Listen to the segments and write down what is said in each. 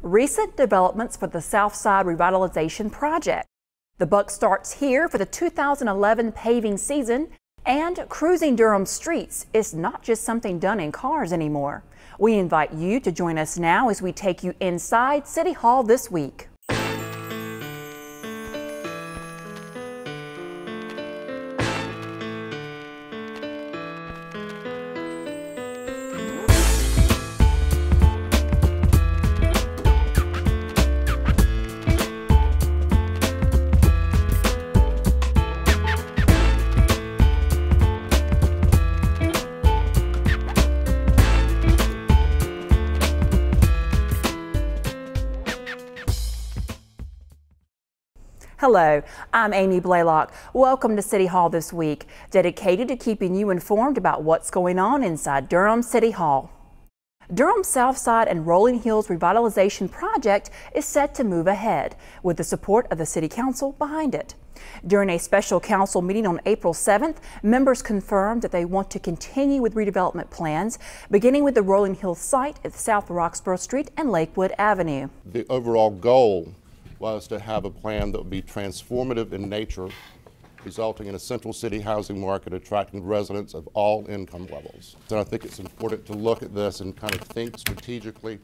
recent developments for the Southside revitalization project. The buck starts here for the 2011 paving season, and cruising Durham streets is not just something done in cars anymore. We invite you to join us now as we take you inside City Hall this week. Hello, I'm Amy Blaylock. Welcome to City Hall this week, dedicated to keeping you informed about what's going on inside Durham City Hall. Durham's Southside and Rolling Hills revitalization project is set to move ahead, with the support of the City Council behind it. During a special council meeting on April 7th, members confirmed that they want to continue with redevelopment plans, beginning with the Rolling Hills site at South Roxborough Street and Lakewood Avenue. The overall goal was to have a plan that would be transformative in nature, resulting in a central city housing market attracting residents of all income levels. And I think it's important to look at this and kind of think strategically.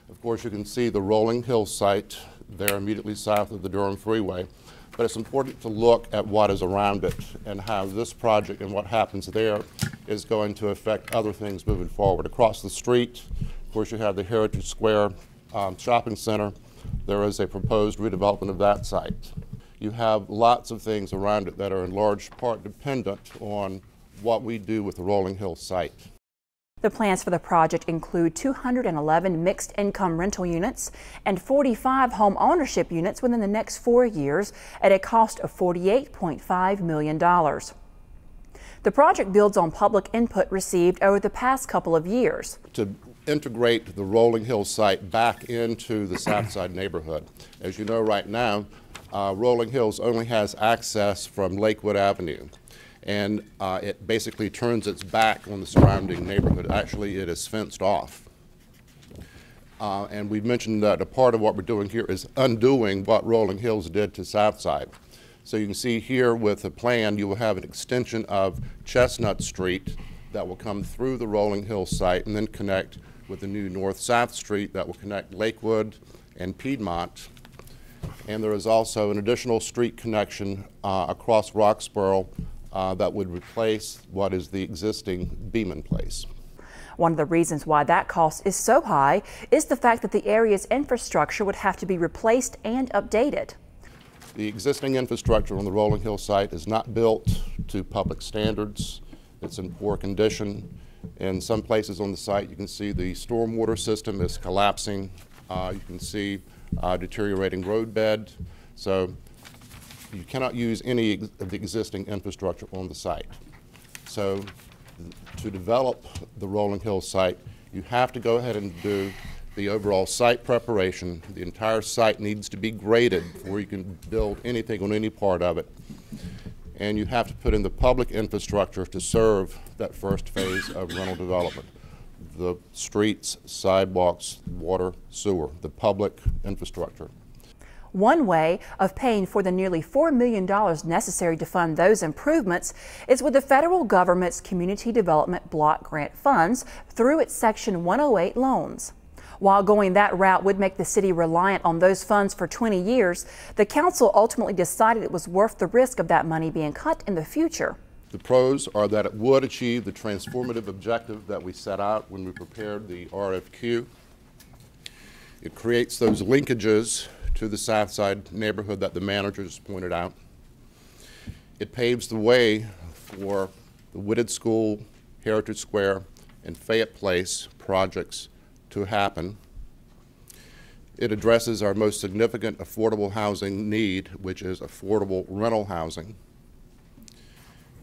Of course, you can see the Rolling Hills site there immediately south of the Durham Freeway, but it's important to look at what is around it and how this project and what happens there is going to affect other things moving forward. Across the street, of course, you have the Heritage Square shopping center. There is a proposed redevelopment of that site. You have lots of things around it that are in large part dependent on what we do with the Rolling Hills site. The plans for the project include 211 mixed income rental units and 45 home ownership units within the next 4 years at a cost of $48.5 million. The project builds on public input received over the past couple of years. To integrate the Rolling Hills site back into the Southside neighborhood. As you know right now, Rolling Hills only has access from Lakewood Avenue, and it basically turns its back on the surrounding neighborhood. Actually, it is fenced off. And we mentioned that a part of what we're doing here is undoing what Rolling Hills did to Southside. So you can see here with the plan, you will have an extension of Chestnut Street that will come through the Rolling Hills site and then connect with the new North-South Street that will connect Lakewood and Piedmont. And there is also an additional street connection across Roxborough that would replace what is the existing Beeman Place. One of the reasons why that cost is so high is the fact that the area's infrastructure would have to be replaced and updated. The existing infrastructure on the Rolling Hills site is not built to public standards. It's in poor condition. In some places on the site, you can see the stormwater system is collapsing. You can see deteriorating roadbed. So you cannot use any of the existing infrastructure on the site. So to develop the Rolling Hills site, you have to go ahead and do the overall site preparation. The entire site needs to be graded before you can build anything on any part of it. And you have to put in the public infrastructure to serve that first phase of rental development. The streets, sidewalks, water, sewer, the public infrastructure. One way of paying for the nearly $4 million necessary to fund those improvements is with the federal government's Community Development Block Grant funds through its Section 108 loans. While going that route would make the city reliant on those funds for 20 years, the council ultimately decided it was worth the risk of that money being cut in the future. The pros are that it would achieve the transformative objective that we set out when we prepared the RFQ. It creates those linkages to the Southside neighborhood that the managers pointed out. It paves the way for the Whitted School, Heritage Square, and Fayette Place projects to happen. It addresses our most significant affordable housing need, which is affordable rental housing.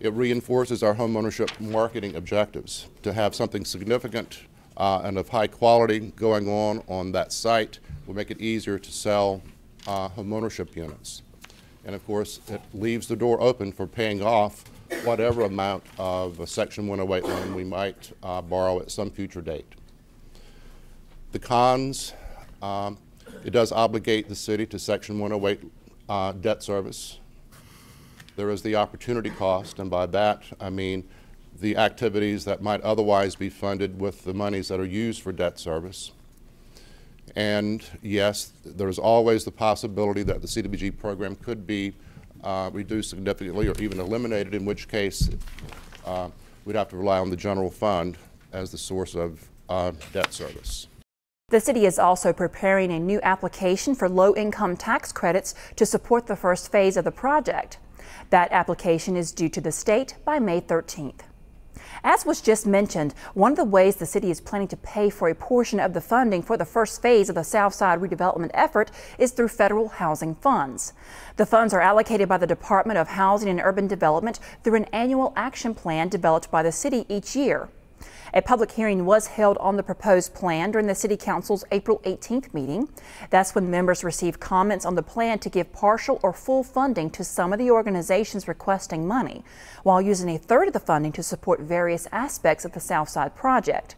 It reinforces our homeownership marketing objectives to have something significant and of high quality going on that site will make it easier to sell homeownership units. And of course, it leaves the door open for paying off whatever amount of a Section 108 loan we might borrow at some future date. The cons, It does obligate the city to Section 108 debt service. There is the opportunity cost, and by that I mean the activities that might otherwise be funded with the monies that are used for debt service. And yes, there's always the possibility that the CDBG program could be reduced significantly or even eliminated, in which case we'd have to rely on the general fund as the source of debt service. The city is also preparing a new application for low-income tax credits to support the first phase of the project. That application is due to the state by May 13th. As was just mentioned, one of the ways the city is planning to pay for a portion of the funding for the first phase of the Southside redevelopment effort is through federal housing funds. The funds are allocated by the Department of Housing and Urban Development through an annual action plan developed by the city each year. A public hearing was held on the proposed plan during the City Council's April 18th meeting. That's when members received comments on the plan to give partial or full funding to some of the organizations requesting money, while using a third of the funding to support various aspects of the Southside project.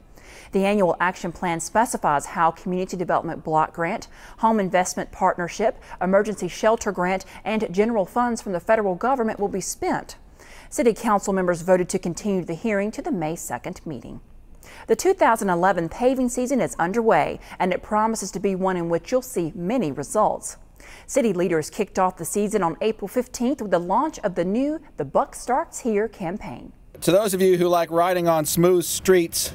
The annual action plan specifies how Community Development Block Grant, Home Investment Partnership, Emergency Shelter Grant, and general funds from the federal government will be spent. City Council members voted to continue the hearing to the May 2nd meeting. The 2011 paving season is underway, and it promises to be one in which you'll see many results. City leaders kicked off the season on April 15th with the launch of the new The Buck Starts Here campaign. To those of you who like riding on smooth streets,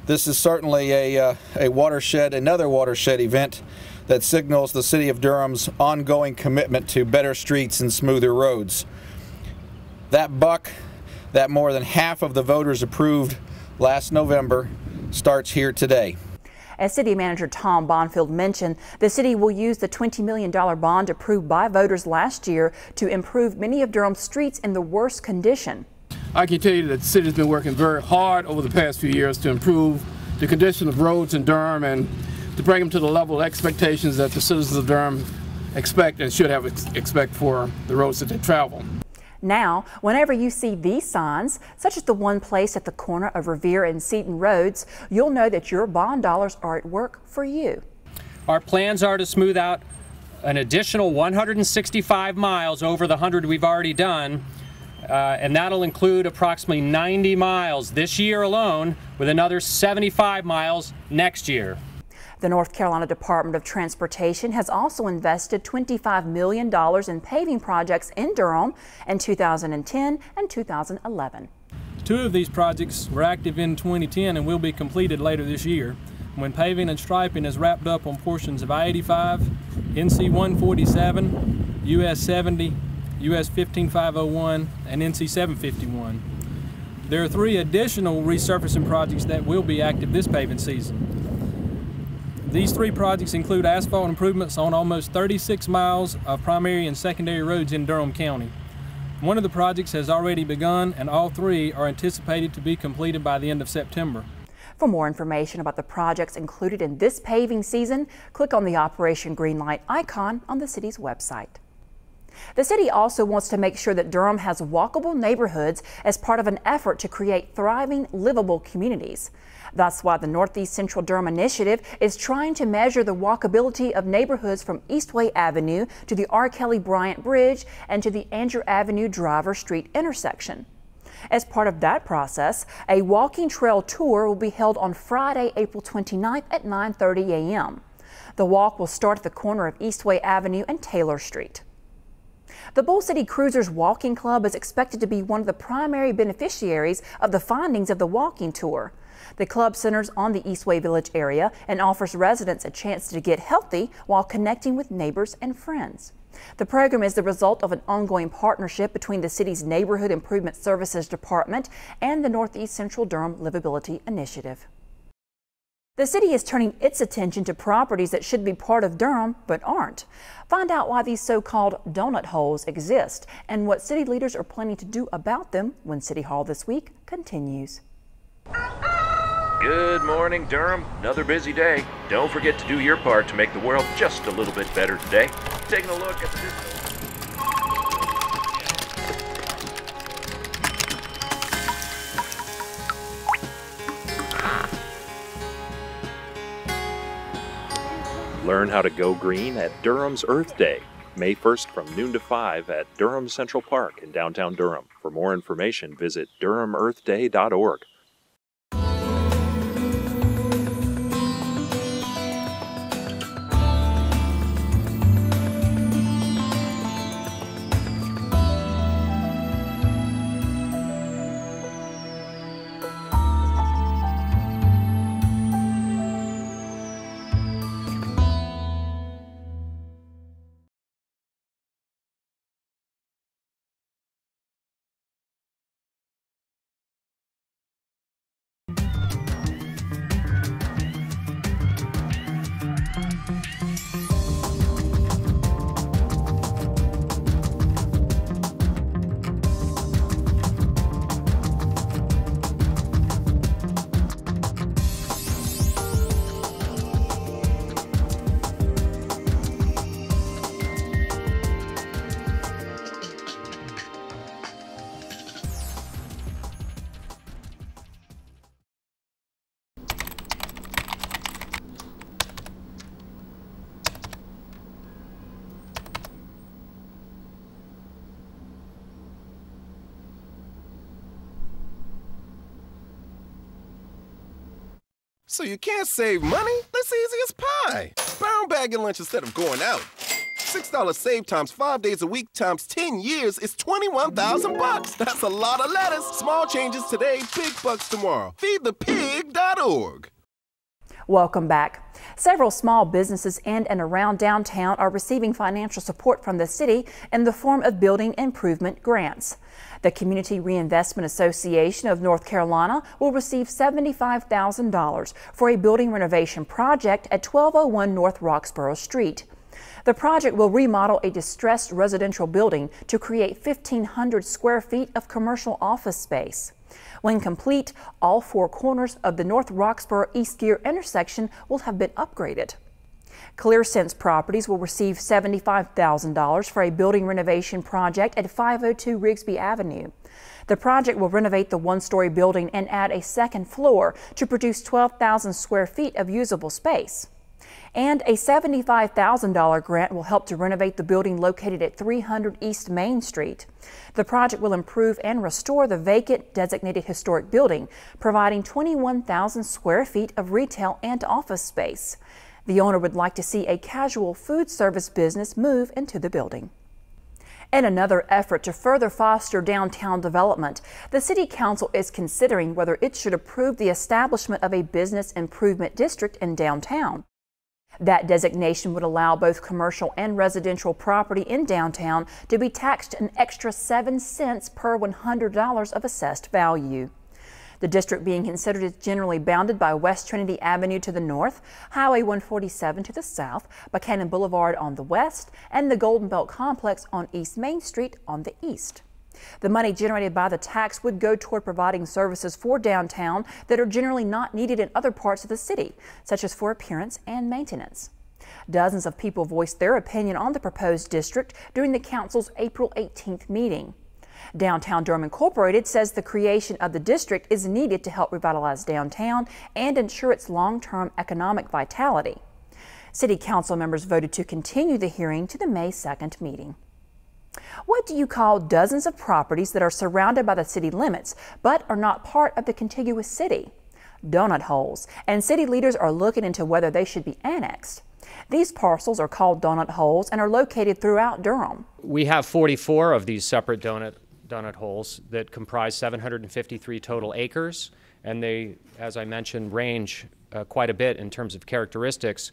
this is certainly another watershed event that signals the City of Durham's ongoing commitment to better streets and smoother roads. That buck that more than half of the voters approved last November starts here today. As City Manager Tom Bonfield mentioned, the city will use the $20 million bond approved by voters last year to improve many of Durham's streets in the worst condition. I can tell you that the city has been working very hard over the past few years to improve the condition of roads in Durham and to bring them to the level of expectations that the citizens of Durham expect and should have expect for the roads that they travel. Now, whenever you see these signs, such as the one placed at the corner of Revere and Seton Roads, you'll know that your bond dollars are at work for you. Our plans are to smooth out an additional 165 miles over the 100 we've already done, and that'll include approximately 90 miles this year alone, with another 75 miles next year. The North Carolina Department of Transportation has also invested $25 million in paving projects in Durham in 2010 and 2011. 2 of these projects were active in 2010 and will be completed later this year, when paving and striping is wrapped up on portions of I-85, NC 147, US 70, US 15501, and NC 751. There are 3 additional resurfacing projects that will be active this paving season. These 3 projects include asphalt improvements on almost 36 miles of primary and secondary roads in Durham County. One of the projects has already begun, and all 3 are anticipated to be completed by the end of September. For more information about the projects included in this paving season, click on the Operation Greenlight icon on the city's website. The city also wants to make sure that Durham has walkable neighborhoods as part of an effort to create thriving, livable communities. That's why the Northeast Central Durham Initiative is trying to measure the walkability of neighborhoods from Eastway Avenue to the R. Kelly Bryant Bridge and to the Andrew Avenue Driver Street intersection. As part of that process, a walking trail tour will be held on Friday, April 29th at 9:30 a.m. The walk will start at the corner of Eastway Avenue and Taylor Street. The Bull City Cruisers Walking Club is expected to be one of the primary beneficiaries of the findings of the walking tour. The club centers on the Eastway Village area and offers residents a chance to get healthy while connecting with neighbors and friends. The program is the result of an ongoing partnership between the city's Neighborhood Improvement Services Department and the Northeast Central Durham Livability Initiative. The city is turning its attention to properties that should be part of Durham but aren't. Find out why these so-called donut holes exist and what city leaders are planning to do about them when City Hall This Week continues. Good morning, Durham. Another busy day. Don't forget to do your part to make the world just a little bit better today. Taking a look at the Learn how to go green at Durham's Earth Day, May 1st from noon to 5 at Durham Central Park in downtown Durham. For more information, visit durhamearthday.org. So you can't save money? That's easy as pie. Brown bagging lunch instead of going out. $6 save times 5 days a week times 10 years is $21,000. That's a lot of lettuce. Small changes today, big bucks tomorrow. Feedthepig.org. Welcome back. Several small businesses in and around downtown are receiving financial support from the city in the form of building improvement grants. The Community Reinvestment Association of North Carolina will receive $75,000 for a building renovation project at 1201 North Roxborough Street. The project will remodel a distressed residential building to create 1,500 square feet of commercial office space. When complete, all four corners of the North Roxborough East Gear intersection will have been upgraded. ClearSense Properties will receive $75,000 for a building renovation project at 502 Rigsby Avenue. The project will renovate the one-story building and add a second floor to produce 12,000 square feet of usable space. And a $75,000 grant will help to renovate the building located at 300 East Main Street. The project will improve and restore the vacant designated historic building, providing 21,000 square feet of retail and office space. The owner would like to see a casual food service business move into the building. In another effort to further foster downtown development, the City Council is considering whether it should approve the establishment of a business improvement district in downtown. That designation would allow both commercial and residential property in downtown to be taxed an extra 7 cents per $100 of assessed value. The district being considered is generally bounded by West Trinity Avenue to the north, Highway 147 to the south, Buchanan Boulevard on the west, and the Golden Belt Complex on East Main Street on the east. The money generated by the tax would go toward providing services for downtown that are generally not needed in other parts of the city, such as for appearance and maintenance. Dozens of people voiced their opinion on the proposed district during the council's April 18th meeting. Downtown Durham Incorporated says the creation of the district is needed to help revitalize downtown and ensure its long-term economic vitality. City Council members voted to continue the hearing to the May 2nd meeting. What do you call dozens of properties that are surrounded by the city limits but are not part of the contiguous city? Donut holes, and city leaders are looking into whether they should be annexed. These parcels are called donut holes and are located throughout Durham. We have 44 of these separate donut holes that comprise 753 total acres, and they, as I mentioned, range quite a bit in terms of characteristics,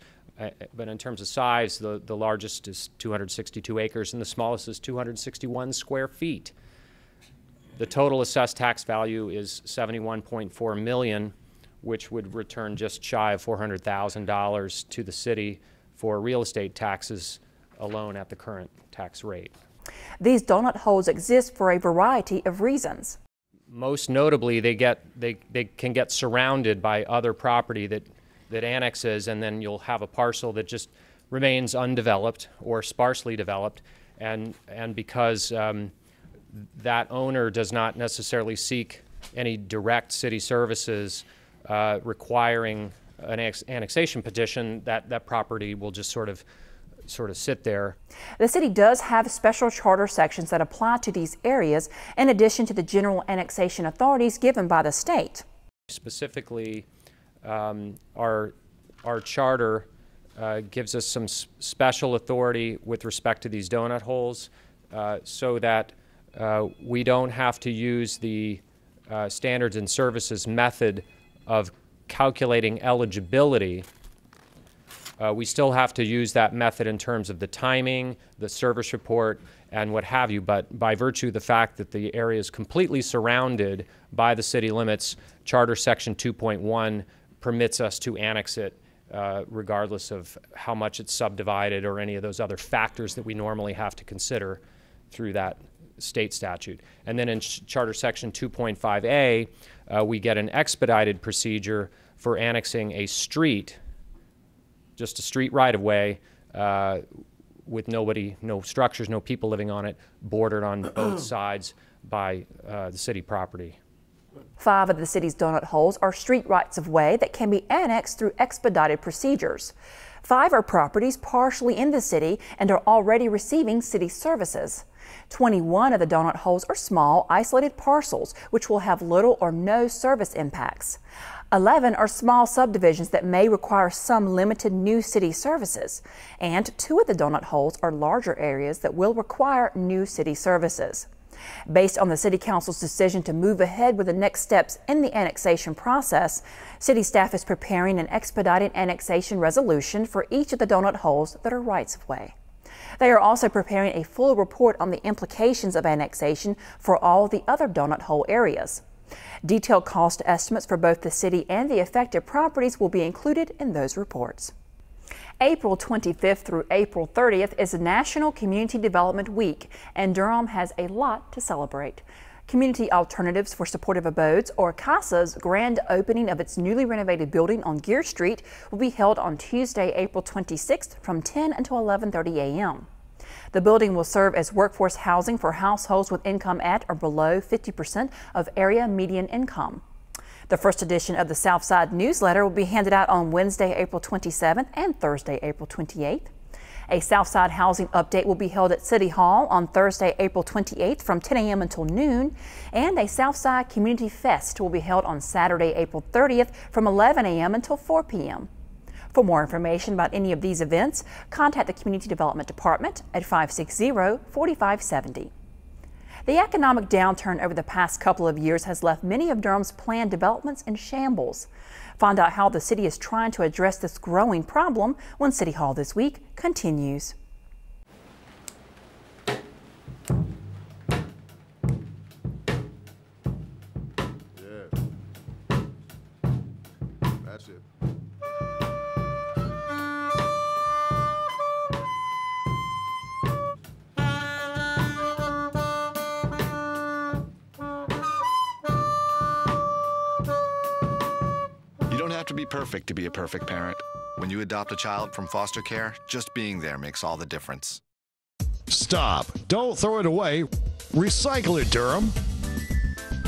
but in terms of size, the largest is 262 acres and the smallest is 261 square feet. The total assessed tax value is $71.4 million, which would return just shy of $400,000 to the city for real estate taxes alone at the current tax rate. These donut holes exist for a variety of reasons. Most notably, they can get surrounded by other property that annexes, and then you'll have a parcel that just remains undeveloped or sparsely developed, and because that owner does not necessarily seek any direct city services requiring an annexation petition, that property will just sort of sit there. The city does have special charter sections that apply to these areas in addition to the general annexation authorities given by the state. Specifically, our charter gives us some special authority with respect to these donut holes so that we don't have to use the standards and services method of calculating eligibility. We still have to use that method in terms of the timing, the service report, and what have you, but by virtue of the fact that the area is completely surrounded by the city limits, Charter Section 2.1 permits us to annex it regardless of how much it's subdivided or any of those other factors that we normally have to consider through that state statute. And then in Charter Section 2.5a, we get an expedited procedure for annexing a street, just a street right-of-way with nobody, no structures, no people living on it, bordered on both sides by the city property. 5 of the city's donut holes are street rights-of-way that can be annexed through expedited procedures. 5 are properties partially in the city and are already receiving city services. 21 of the donut holes are small, isolated parcels, which will have little or no service impacts. 11 are small subdivisions that may require some limited new city services. And 2 of the donut holes are larger areas that will require new city services. Based on the City Council's decision to move ahead with the next steps in the annexation process, City staff is preparing an expedited annexation resolution for each of the donut holes that are rights-of-way. They are also preparing a full report on the implications of annexation for all the other donut hole areas. Detailed cost estimates for both the city and the affected properties will be included in those reports. April 25th through April 30th is National Community Development Week, and Durham has a lot to celebrate. Community Alternatives for Supportive Abodes, or CASA's grand opening of its newly renovated building on Gear Street will be held on Tuesday, April 26th from 10 until 11:30 a.m. The building will serve as workforce housing for households with income at or below 50% of area median income. The first edition of the Southside newsletter will be handed out on Wednesday, April 27th and Thursday, April 28th. A Southside housing update will be held at City Hall on Thursday, April 28th from 10 a.m. until noon, and a Southside Community Fest will be held on Saturday, April 30th from 11 a.m. until 4 p.m. For more information about any of these events, contact the Community Development Department at 560-4570. The economic downturn over the past couple of years has left many of Durham's planned developments in shambles. Find out how the city is trying to address this growing problem when City Hall This Week continues. That's it. You don't have to be perfect to be a perfect parent. When you adopt a child from foster care, just being there makes all the difference. Stop. Don't throw it away. Recycle it, Durham.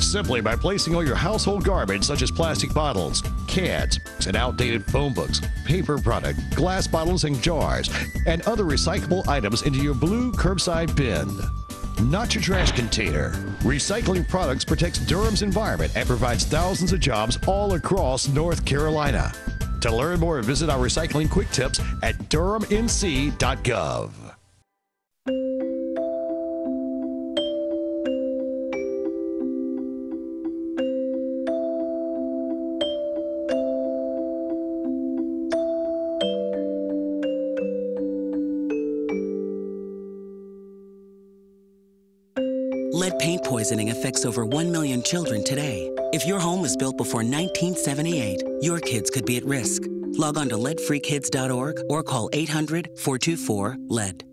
Simply by placing all your household garbage, such as plastic bottles, cans, and outdated phone books, paper product, glass bottles and jars, and other recyclable items into your blue curbside bin. Not your trash container. Recycling products protects Durham's environment and provides thousands of jobs all across North Carolina. To learn more, visit our recycling quick tips at durhamnc.gov. Lead paint poisoning affects over 1 million children today. If your home was built before 1978, your kids could be at risk. Log on to leadfreekids.org or call 800-424-LEAD.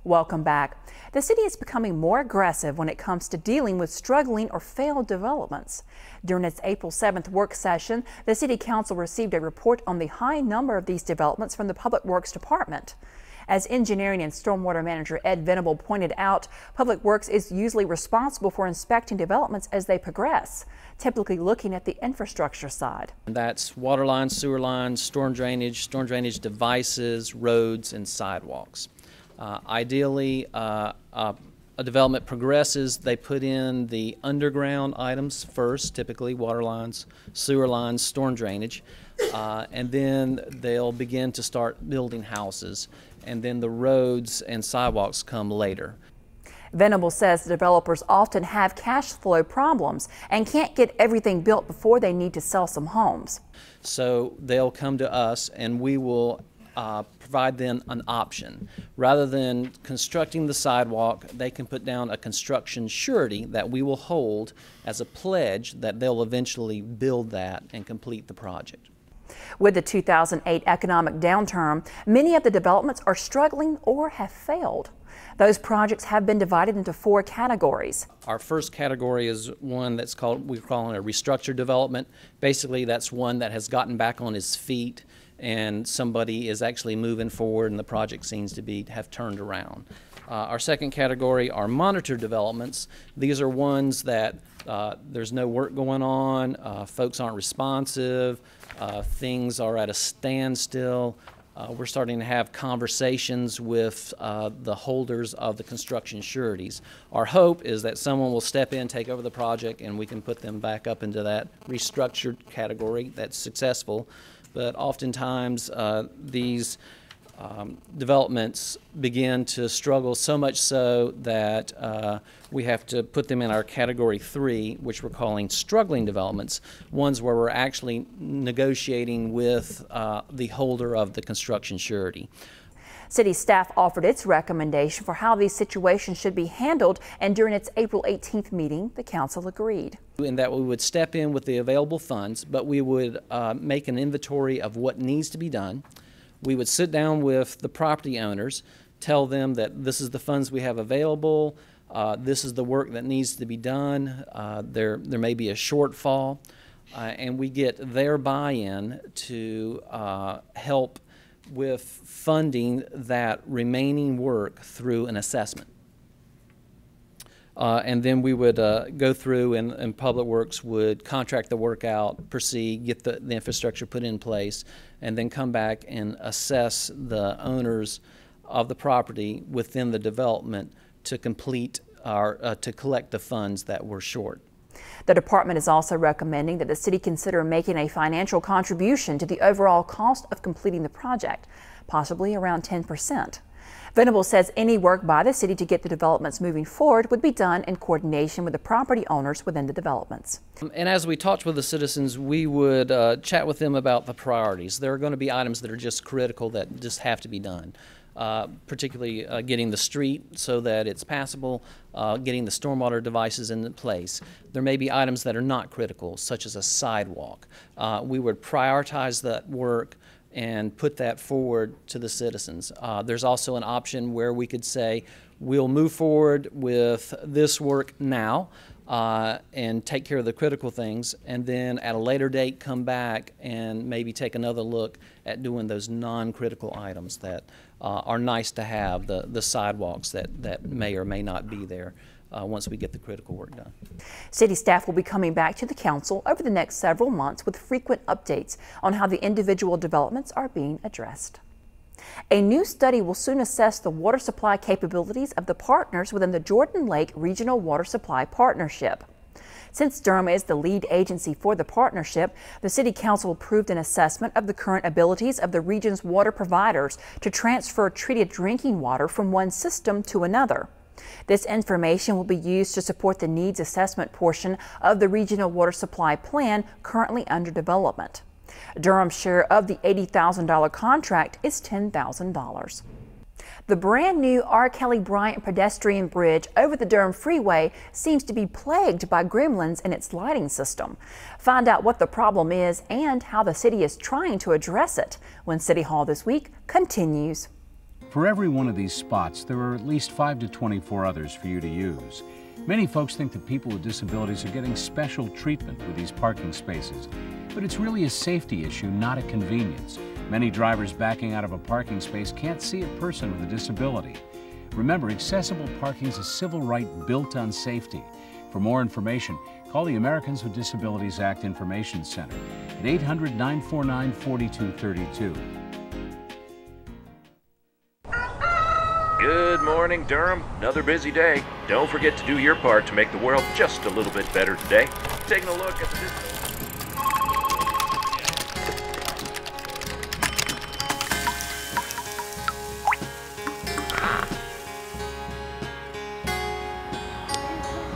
Welcome back. The city is becoming more aggressive when it comes to dealing with struggling or failed developments. During its April 7th work session, the City Council received a report on the high number of these developments from the Public Works Department. As Engineering and Stormwater Manager Ed Venable pointed out, Public Works is usually responsible for inspecting developments as they progress, typically looking at the infrastructure side. That's water lines, sewer lines, storm drainage devices, roads, and sidewalks. Ideally, a development progresses, they put in the underground items first, typically water lines, sewer lines, storm drainage, and then they'll begin to start building houses, and then the roads and sidewalks come later. Venable says the developers often have cash flow problems and can't get everything built before they need to sell some homes. So they'll come to us and we will provide them an option. Rather than constructing the sidewalk, they can put down a construction surety that we will hold as a pledge that they'll eventually build that and complete the project. With the 2008 economic downturn, many of the developments are struggling or have failed. Those projects have been divided into 4 categories. Our first category is one that's called, we're calling a restructured development. Basically, that's one that has gotten back on its feet and somebody is actually moving forward and the project seems to have turned around. Our second category are monitored developments. These are ones that there's no work going on, folks aren't responsive, things are at a standstill. We're starting to have conversations with the holders of the construction sureties. Our hope is that someone will step in, take over the project, and we can put them back up into that restructured category that's successful. But oftentimes these developments begin to struggle so much so that we have to put them in our category 3, which we're calling struggling developments, ones where we're actually negotiating with the holder of the construction surety. City staff offered its recommendation for how these situations should be handled, and during its April 18th meeting, the council agreed. In that we would step in with the available funds, but we would make an inventory of what needs to be done. We would sit down with the property owners, tell them that this is the funds we have available, this is the work that needs to be done, there may be a shortfall, and we get their buy-in to help with funding that remaining work through an assessment. And then we would go through and Public Works would contract the work out, proceed, get the infrastructure put in place, and then come back and assess the owners of the property within the development to complete to collect the funds that were short. The department is also recommending that the city consider making a financial contribution to the overall cost of completing the project, possibly around 10%. Venable says any work by the city to get the developments moving forward would be done in coordination with the property owners within the developments. And as we talked with the citizens, we would chat with them about the priorities. There are going to be items that are just critical that just have to be done. Particularly getting the street so that it's passable, getting the stormwater devices into place. There may be items that are not critical, such as a sidewalk. We would prioritize that work and put that forward to the citizens. There's also an option where we could say, we'll move forward with this work now and take care of the critical things, and then at a later date come back and maybe take another look at doing those non-critical items that are nice to have, the sidewalks that may or may not be there once we get the critical work done. City staff will be coming back to the council over the next several months with frequent updates on how the individual developments are being addressed. A new study will soon assess the water supply capabilities of the partners within the Jordan Lake Regional Water Supply Partnership. Since Durham is the lead agency for the partnership, the City Council approved an assessment of the current abilities of the region's water providers to transfer treated drinking water from one system to another. This information will be used to support the needs assessment portion of the Regional Water Supply Plan currently under development. Durham's share of the $80,000 contract is $10,000. The brand new R. Kelly Bryant pedestrian bridge over the Durham Freeway seems to be plagued by gremlins in its lighting system. Find out what the problem is and how the city is trying to address it when City Hall This Week continues. For every one of these spots, there are at least 5 to 24 others for you to use. Many folks think that people with disabilities are getting special treatment with these parking spaces, but it's really a safety issue, not a convenience. Many drivers backing out of a parking space can't see a person with a disability. Remember, accessible parking is a civil right built on safety. For more information, call the Americans with Disabilities Act Information Center at 800-949-4232. Good morning, Durham. Another busy day. Don't forget to do your part to make the world just a little bit better today. Taking a look at the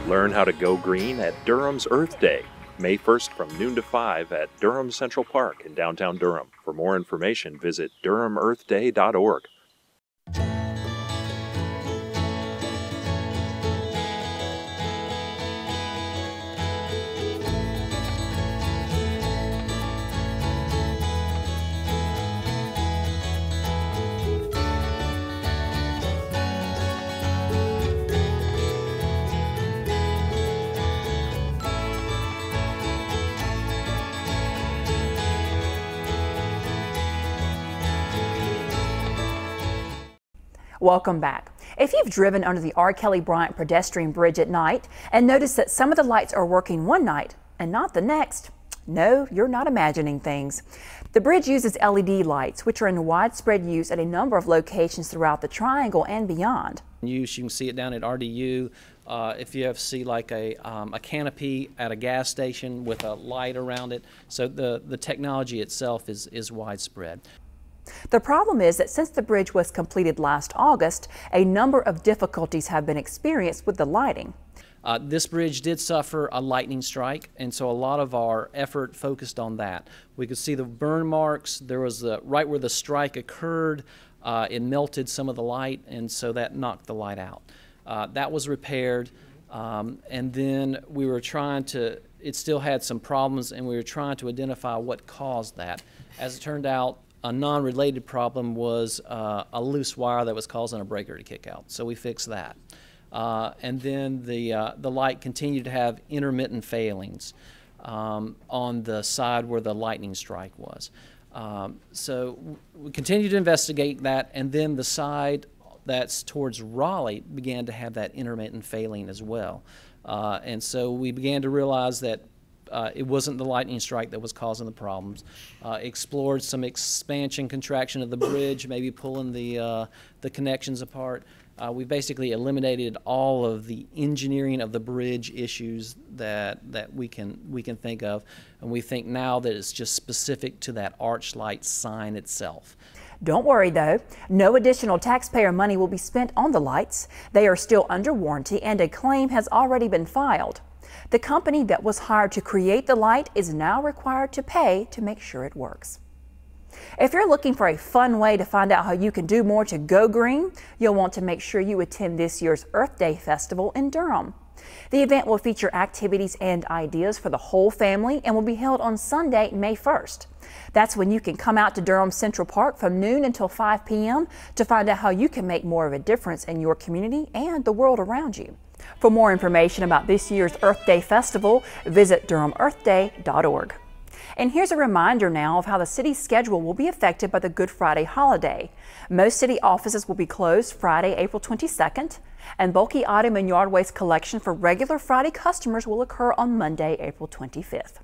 Learn how to go green at Durham's Earth Day, May 1st from noon to 5 at Durham Central Park in downtown Durham. For more information, visit durhamearthday.org. Welcome back. If you've driven under the R. Kelly Bryant pedestrian bridge at night and noticed that some of the lights are working one night and not the next, no, you're not imagining things. The bridge uses LED lights, which are in widespread use at a number of locations throughout the Triangle and beyond. You can see it down at RDU. If you ever see like a canopy at a gas station with a light around it. So the technology itself is widespread. The problem is that since the bridge was completed last August, a number of difficulties have been experienced with the lighting. This bridge did suffer a lightning strike, and so a lot of our effort focused on that. We could see the burn marks. There was right where the strike occurred, it melted some of the light, and so that knocked the light out. That was repaired, and then we were trying to, it still had some problems, and we were trying to identify what caused that. As it turned out, a non-related problem was a loose wire that was causing a breaker to kick out, so we fixed that. And then the light continued to have intermittent failings on the side where the lightning strike was. So we continued to investigate that, and then the side that's towards Raleigh began to have that intermittent failing as well. And so we began to realize that it wasn't the lightning strike that was causing the problems. Explored some expansion, contraction of the bridge, maybe pulling the connections apart. We basically eliminated all of the engineering of the bridge issues that we can think of, and we think now that it's just specific to that arch light sign itself. Don't worry though, no additional taxpayer money will be spent on the lights. They are still under warranty and a claim has already been filed. The company that was hired to create the light is now required to pay to make sure it works. If you're looking for a fun way to find out how you can do more to go green, you'll want to make sure you attend this year's Earth Day Festival in Durham. The event will feature activities and ideas for the whole family and will be held on Sunday, May 1st. That's when you can come out to Durham Central Park from noon until 5 p.m. to find out how you can make more of a difference in your community and the world around you. For more information about this year's Earth Day Festival, visit durhamearthday.org. And here's a reminder now of how the city's schedule will be affected by the Good Friday holiday. Most city offices will be closed Friday, April 22nd, and bulky item and yard waste collection for regular Friday customers will occur on Monday, April 25th.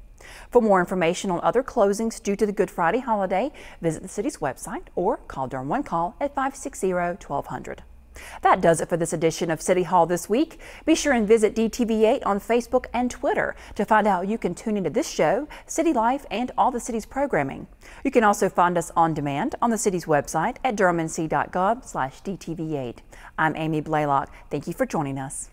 For more information on other closings due to the Good Friday holiday, visit the city's website or call Durham One Call at 560-1200. That does it for this edition of City Hall This Week. Be sure and visit DTV8 on Facebook and Twitter to find out how you can tune into this show, City Life, and all the city's programming. You can also find us on demand on the city's website at durhamnc.gov/DTV8. I'm Amy Blaylock. Thank you for joining us.